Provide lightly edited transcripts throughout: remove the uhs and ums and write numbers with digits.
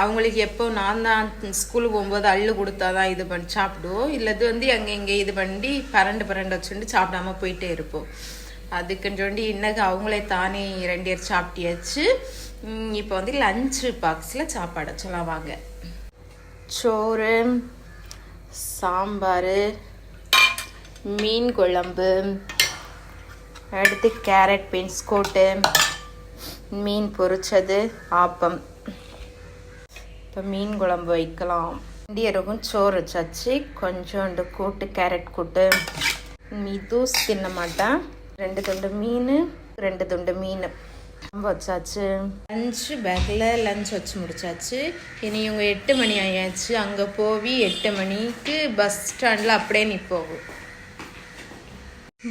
அவங்களுக்கு எப்போ நான் தான் ஸ்கூலுக்கு போகும்போது அள்ளு கொடுத்தாதான் இது பண்ணி சாப்பிடுவோம். இல்லது அங்கே இங்கே இது பண்ணி பரண்டு வச்சுட்டு சாப்பிடாம போயிட்டே இருப்போம். அதுக்குன்னு சொல்லி இன்னைக்கு அவங்களே தானே 2 பேர் சாப்பிட்டியாச்சு. இப்போ லஞ்சு பாக்ஸில் சாப்பாடு வச்சலாம் வாங்க. சோறு, சாம்பார், மீன் குழம்பு, அடுத்து கேரட் பீன்ஸ்கோட்டு, மீன் பொரிச்சது, ஆப்பம். இப்போ மீன் குழம்பு வைக்கலாம். இந்தியருக்கும் சோறு வச்சாச்சு. கொஞ்சோண்டு கூட்டு, கேரட் கூட்டு. தூசு தின்ன மாட்டேன். 2 துண்டு மீன், 2 துண்டு மீன் வச்சாச்சு. லஞ்சு பேக்கில் லஞ்ச் வச்சு முடிச்சாச்சு. இனி இவங்க 8 மணி ஆயாச்சு. அங்கே போய் 8 மணிக்கு பஸ் ஸ்டாண்டில் அப்படியே நிற்போம்.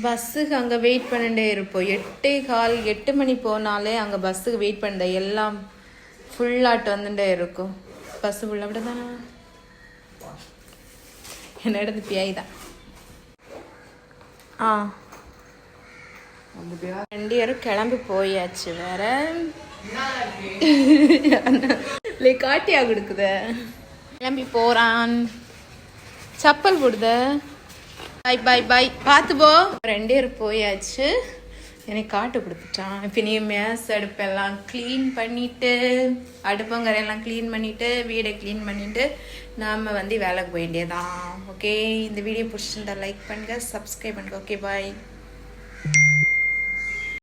பஸ்ஸுக்கு அங்கே வெயிட் பண்ணிட்டே இருப்போம். 8:15 மணி போனாலே அங்கே பஸ்ஸுக்கு வெயிட் பண்ண எல்லாம் ஃபுல்லாட்டு வந்துட்டே இருக்கும். பஸ்ஸு ஃபுல்லாக அப்படி தானே என்ன இடத்து பியாய் தான். 2 பேரும் கிளம்பி போயாச்சு. வேற காட்டியா கொடுக்குத கிளம்பி போறான். சப்பல் போடுத. பாய் பாய் பாய், பார்த்து போ. 2 பேரும் போயாச்சு. எனக்கு காட்டு கொடுத்துட்டான். இப்போ நீ மேஸ் அடுப்பெல்லாம் க்ளீன் பண்ணிட்டு, அடுப்பங்கரையெல்லாம் க்ளீன் பண்ணிட்டு, வீடை க்ளீன் பண்ணிட்டு நாம் வேலைக்கு போக வேண்டியதான். ஓகே, இந்த வீடியோ பிடிச்சிருந்தா லைக் பண்ணுங்க, சப்ஸ்கிரைப் பண்ணுங்க. ஓகே, பாய்.